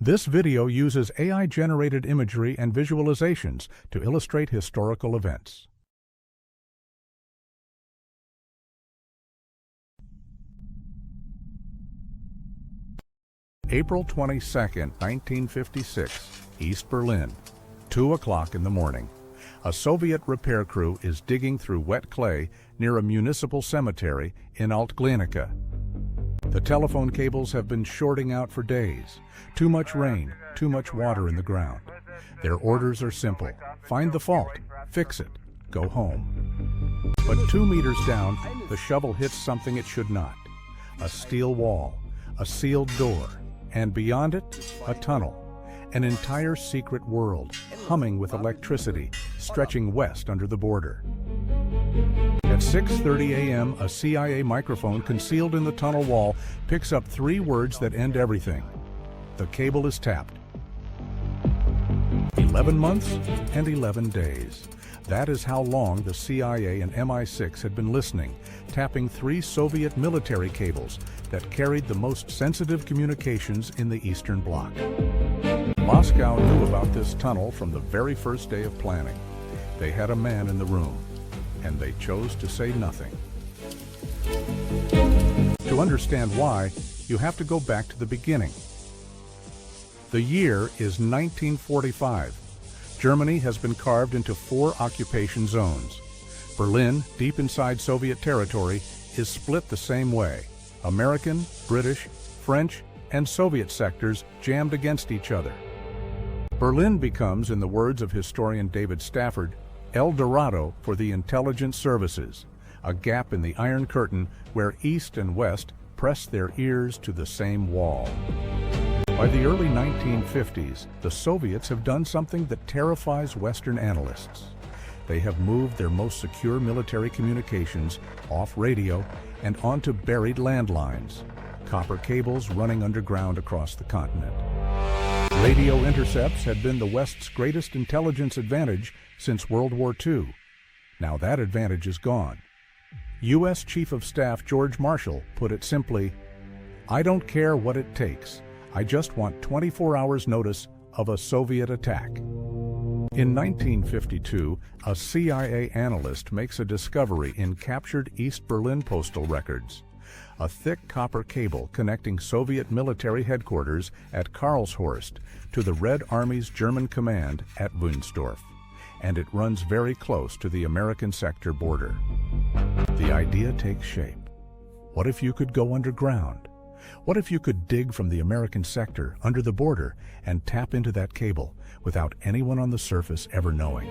This video uses AI-generated imagery and visualizations to illustrate historical events. April 22, 1956, East Berlin, 2 o'clock in the morning. A Soviet repair crew is digging through wet clay near a municipal cemetery in Alt-Glienicke. The telephone cables have been shorting out for days. Too much rain, too much water in the ground. Their orders are simple. Find the fault, fix it, go home. But 2 meters down, the shovel hits something it should not. A steel wall, a sealed door, and beyond it, a tunnel. An entire secret world, humming with electricity, stretching west under the border. At 6:30 a.m., a CIA microphone concealed in the tunnel wall picks up 3 words that end everything. The cable is tapped. 11 months and 11 days. That is how long the CIA and MI6 had been listening, tapping 3 Soviet military cables that carried the most sensitive communications in the Eastern Bloc. Moscow knew about this tunnel from the very first day of planning. They had a man in the room, and they chose to say nothing. To understand why, you have to go back to the beginning. The year is 1945. Germany has been carved into 4 occupation zones. Berlin, deep inside Soviet territory, is split the same way. American, British, French, and Soviet sectors jammed against each other. Berlin becomes, in the words of historian David Stafford, El Dorado for the intelligence services, a gap in the Iron Curtain where East and West press their ears to the same wall. By the early 1950s, the Soviets have done something that terrifies Western analysts. They have moved their most secure military communications off radio and onto buried landlines, copper cables running underground across the continent. Radio intercepts had been the West's greatest intelligence advantage since World War II. Now that advantage is gone. U.S. Chief of Staff George Marshall put it simply, "I don't care what it takes. I just want 24 hours notice of a Soviet attack." In 1952, a CIA analyst makes a discovery in captured East Berlin postal records. A thick copper cable connecting Soviet military headquarters at Karlshorst to the Red Army's German command at Wunsdorf, and it runs very close to the American sector border. The idea takes shape. What if you could go underground? What if you could dig from the American sector under the border and tap into that cable without anyone on the surface ever knowing?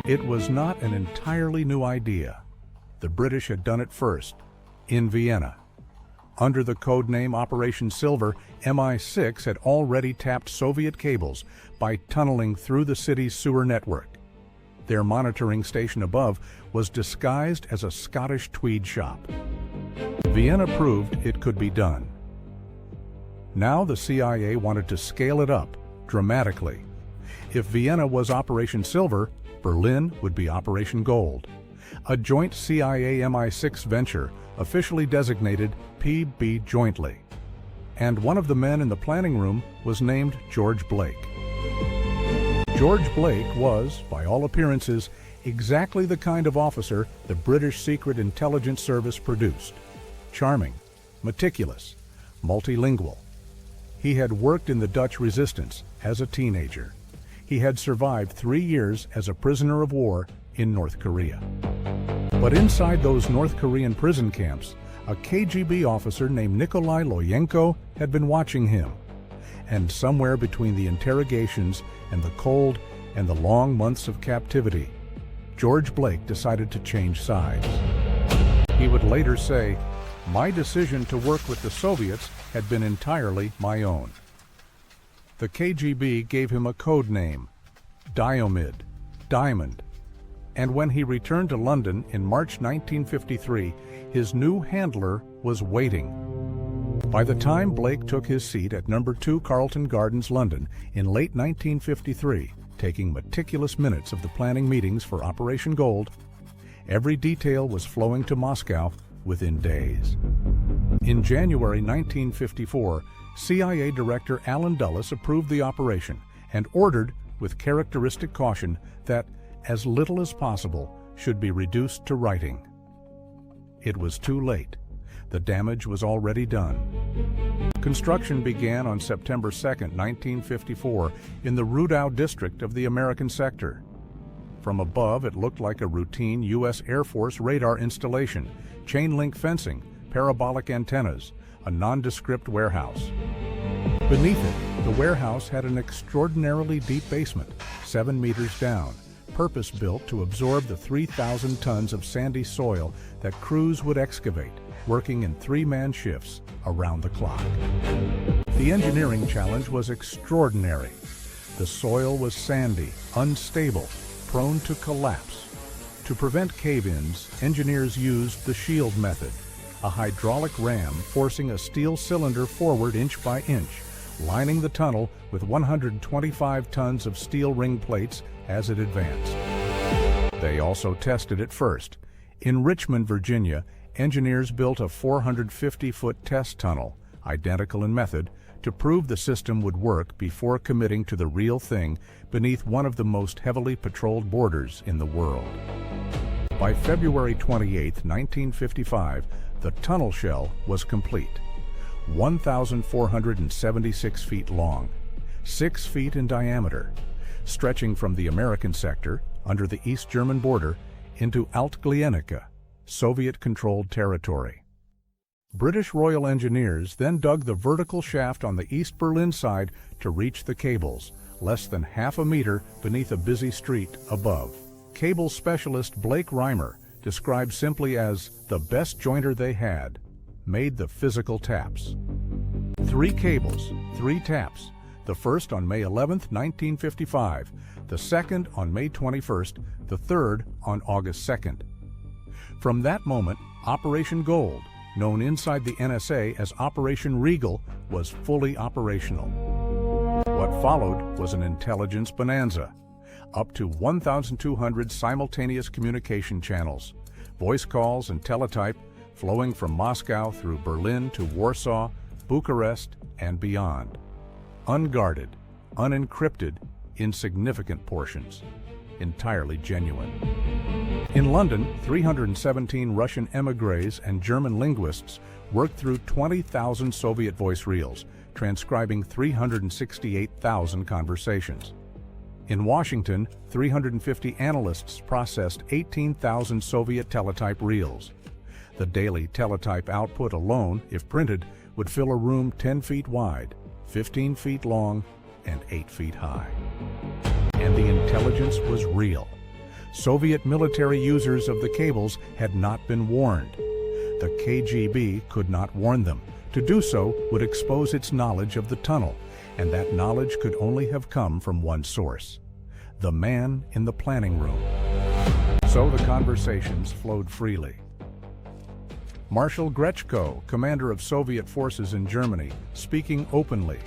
It was not an entirely new idea. The British had done it first, in Vienna. Under the code name Operation Silver, MI6 had already tapped Soviet cables by tunneling through the city's sewer network. Their monitoring station above was disguised as a Scottish tweed shop. Vienna proved it could be done. Now the CIA wanted to scale it up dramatically. If Vienna was Operation Silver, Berlin would be Operation Gold, a joint CIA-MI6 venture officially designated PB Jointly. And one of the men in the planning room was named George Blake. George Blake was, by all appearances, exactly the kind of officer the British Secret Intelligence Service produced. Charming, meticulous, multilingual. He had worked in the Dutch resistance as a teenager. He had survived 3 years as a prisoner of war in North Korea. But inside those North Korean prison camps, a KGB officer named Nikolai Loyenko had been watching him. And somewhere between the interrogations and the cold and the long months of captivity, George Blake decided to change sides. He would later say, "My decision to work with the Soviets had been entirely my own." The KGB gave him a code name, Diomid, Diamond, and when he returned to London in March 1953, his new handler was waiting. By the time Blake took his seat at No. 2 Carlton Gardens, London, in late 1953, taking meticulous minutes of the planning meetings for Operation Gold, every detail was flowing to Moscow within days. In January 1954, CIA Director Allen Dulles approved the operation and ordered, with characteristic caution, that as little as possible should be reduced to writing. It was too late. The damage was already done. Construction began on September 2, 1954, in the Rudow district of the American sector. From above, it looked like a routine U.S. Air Force radar installation, chain-link fencing, parabolic antennas, a nondescript warehouse. Beneath it, the warehouse had an extraordinarily deep basement, 7 meters down, purpose-built to absorb the 3,000 tons of sandy soil that crews would excavate, working in 3-man shifts around the clock. The engineering challenge was extraordinary. The soil was sandy, unstable, prone to collapse. To prevent cave-ins, engineers used the shield method, a hydraulic ram forcing a steel cylinder forward inch by inch, lining the tunnel with 125 tons of steel ring plates as it advanced. They also tested it first. In Richmond, Virginia, engineers built a 450-foot test tunnel, identical in method, to prove the system would work before committing to the real thing beneath one of the most heavily patrolled borders in the world. By February 28, 1955, the tunnel shell was complete. 1,476 feet long, 6 feet in diameter, stretching from the American sector, under the East German border, into Alt-Glienicke, Soviet-controlled territory. British Royal Engineers then dug the vertical shaft on the East Berlin side to reach the cables, less than half a meter beneath a busy street above. Cable specialist Blake Reimer, described simply as the best jointer they had, made the physical taps. 3 cables, 3 taps, the first on May 11, 1955, the second on May 21st, the third on August 2nd. From that moment, Operation Gold, known inside the NSA as Operation Regal, was fully operational. What followed was an intelligence bonanza. Up to 1,200 simultaneous communication channels, voice calls and teletype, flowing from Moscow through Berlin to Warsaw, Bucharest, and beyond. Unguarded, unencrypted, in significant portions. Entirely genuine. In London, 317 Russian émigrés and German linguists worked through 20,000 Soviet voice reels, transcribing 368,000 conversations. In Washington, 350 analysts processed 18,000 Soviet teletype reels. The daily teletype output alone, if printed, would fill a room 10 feet wide, 15 feet long, and 8 feet high. And the intelligence was real. Soviet military users of the cables had not been warned. The KGB could not warn them. To do so would expose its knowledge of the tunnel, and that knowledge could only have come from one source: the man in the planning room. So the conversations flowed freely. Marshal Grechko, commander of Soviet forces in Germany, speaking openly.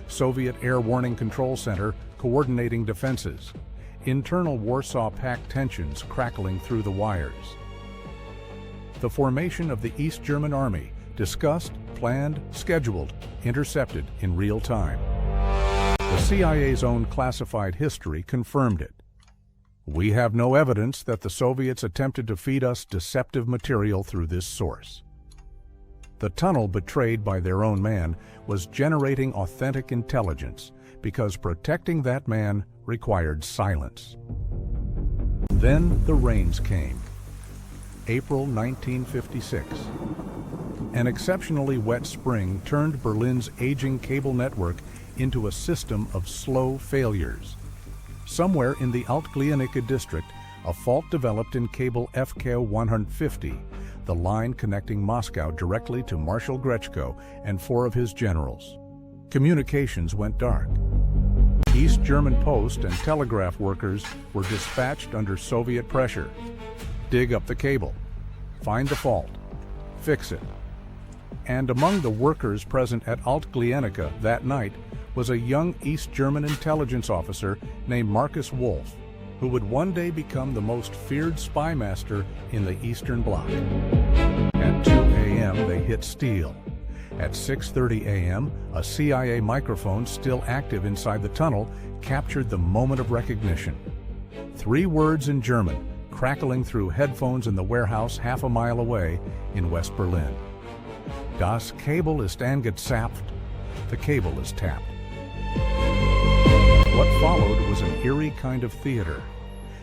Soviet Air Warning Control Center coordinating defenses. Internal Warsaw Pact tensions crackling through the wires. The formation of the East German Army, discussed, planned, scheduled, intercepted in real time. The CIA's own classified history confirmed it. We have no evidence that the Soviets attempted to feed us deceptive material through this source. The tunnel betrayed by their own man was generating authentic intelligence because protecting that man required silence. Then the rains came. April 1956. An exceptionally wet spring turned Berlin's aging cable network into a system of slow failures. Somewhere in the Alt-Glienicke district, a fault developed in cable FK 150, the line connecting Moscow directly to Marshal Grechko and 4 of his generals. Communications went dark. East German post and telegraph workers were dispatched under Soviet pressure. Dig up the cable, find the fault, fix it. And among the workers present at Alt-Glienicke that night was a young East German intelligence officer named Marcus Wolf, who would one day become the most feared spy master in the Eastern Bloc. At 2 a.m. they hit steel. At 6:30 a.m., a CIA microphone still active inside the tunnel captured the moment of recognition. 3 words in German, crackling through headphones in the warehouse half a mile away in West Berlin. Das Kabel ist angezapft. The cable is tapped. What followed was an eerie kind of theater.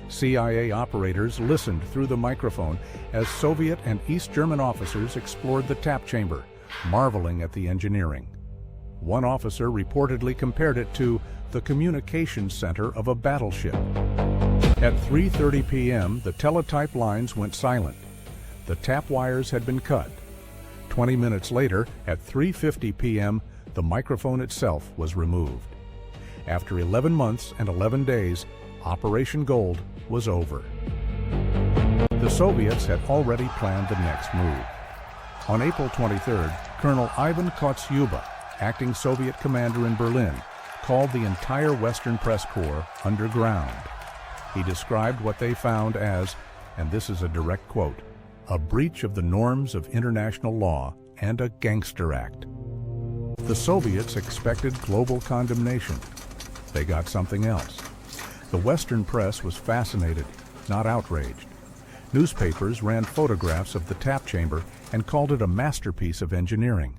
CIA operators listened through the microphone as Soviet and East German officers explored the tap chamber, marveling at the engineering. One officer reportedly compared it to the communications center of a battleship. At 3:30 p.m., the teletype lines went silent. The tap wires had been cut. 20 minutes later, at 3:50 p.m., the microphone itself was removed. After 11 months and 11 days, Operation Gold was over. The Soviets had already planned the next move. On April 23rd, Colonel Ivan Kostyuba, acting Soviet commander in Berlin, called the entire Western Press Corps underground. He described what they found as, and this is a direct quote, a breach of the norms of international law and a gangster act. The Soviets expected global condemnation. They got something else. The Western press was fascinated, not outraged. Newspapers ran photographs of the tap chamber and called it a masterpiece of engineering.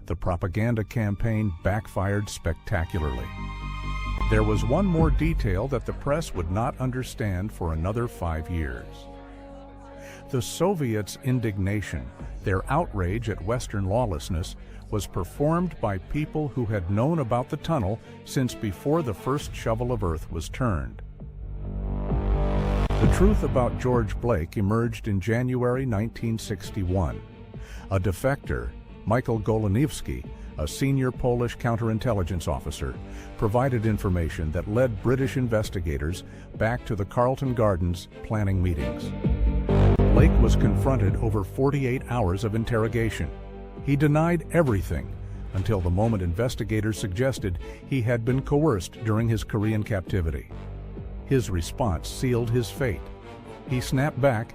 The propaganda campaign backfired spectacularly. There was one more detail that the press would not understand for another 5 years. The Soviets' indignation, their outrage at Western lawlessness, was performed by people who had known about the tunnel since before the first shovel of earth was turned. The truth about George Blake emerged in January 1961. A defector, Michael Goleniewski, a senior Polish counterintelligence officer, provided information that led British investigators back to the Carlton Gardens planning meetings. Blake was confronted over 48 hours of interrogation. He denied everything until the moment investigators suggested he had been coerced during his Korean captivity. His response sealed his fate. He snapped back,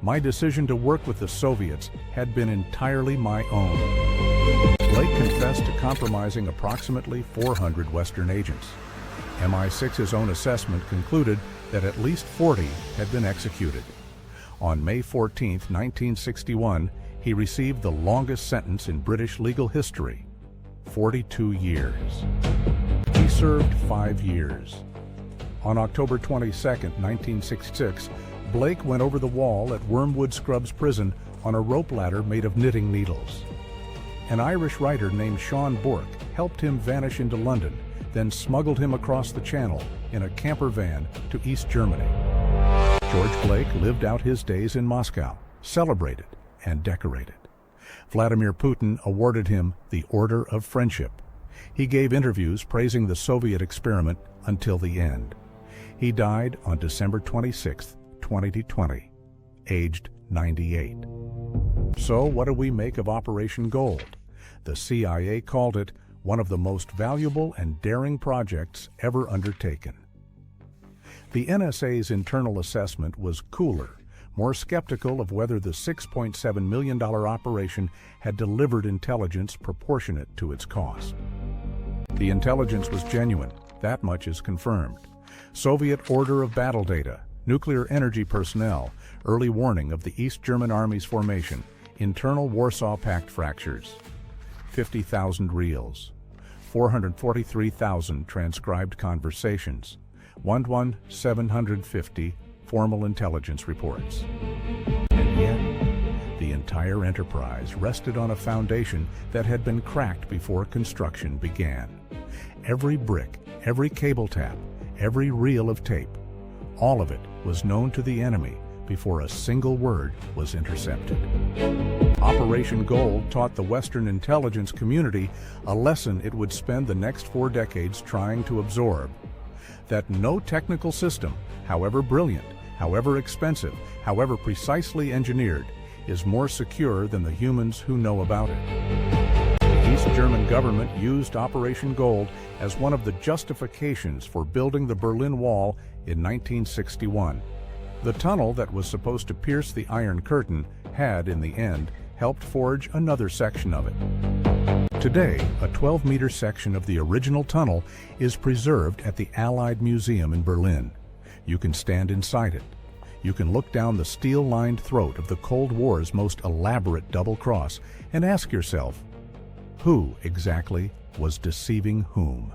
"My decision to work with the Soviets had been entirely my own." Blake confessed to compromising approximately 400 Western agents. MI6's own assessment concluded that at least 40 had been executed. On May 14, 1961, he received the longest sentence in British legal history, 42 years. He served 5 years. On October 22, 1966, Blake went over the wall at Wormwood Scrubs Prison on a rope ladder made of knitting needles. An Irish writer named Sean Bourke helped him vanish into London, then smuggled him across the channel in a camper van to East Germany. George Blake lived out his days in Moscow, celebrated and decorated. Vladimir Putin awarded him the Order of Friendship. He gave interviews praising the Soviet experiment until the end. He died on December 26, 2020, aged 98. So what do we make of Operation Gold? The CIA called it one of the most valuable and daring projects ever undertaken. The NSA's internal assessment was cooler, more skeptical of whether the $6.7 million operation had delivered intelligence proportionate to its cost. The intelligence was genuine, that much is confirmed. Soviet order of battle data, nuclear energy personnel, early warning of the East German Army's formation, internal Warsaw Pact fractures, 50,000 reels, 443,000 transcribed conversations, 750 formal intelligence reports. And yet, the entire enterprise rested on a foundation that had been cracked before construction began. Every brick, every cable tap, every reel of tape, all of it was known to the enemy before a single word was intercepted. Operation Gold taught the Western intelligence community a lesson it would spend the next 4 decades trying to absorb: that no technical system, however brilliant, however expensive, however precisely engineered, is more secure than the humans who know about it. The East German government used Operation Gold as one of the justifications for building the Berlin Wall in 1961. The tunnel that was supposed to pierce the Iron Curtain had, in the end, helped forge another section of it. Today, a 12-meter section of the original tunnel is preserved at the Allied Museum in Berlin. You can stand inside it. You can look down the steel-lined throat of the Cold War's most elaborate double cross and ask yourself, who exactly was deceiving whom?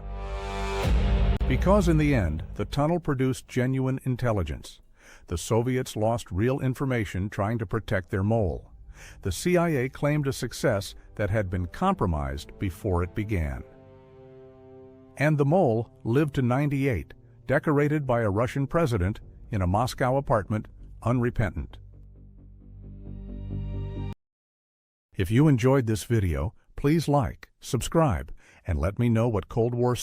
Because in the end, the tunnel produced genuine intelligence. The Soviets lost real information trying to protect their mole. The CIA claimed a success that had been compromised before it began. And the mole lived to 98, decorated by a Russian president in a Moscow apartment, unrepentant. If you enjoyed this video, please like, subscribe, and let me know what Cold War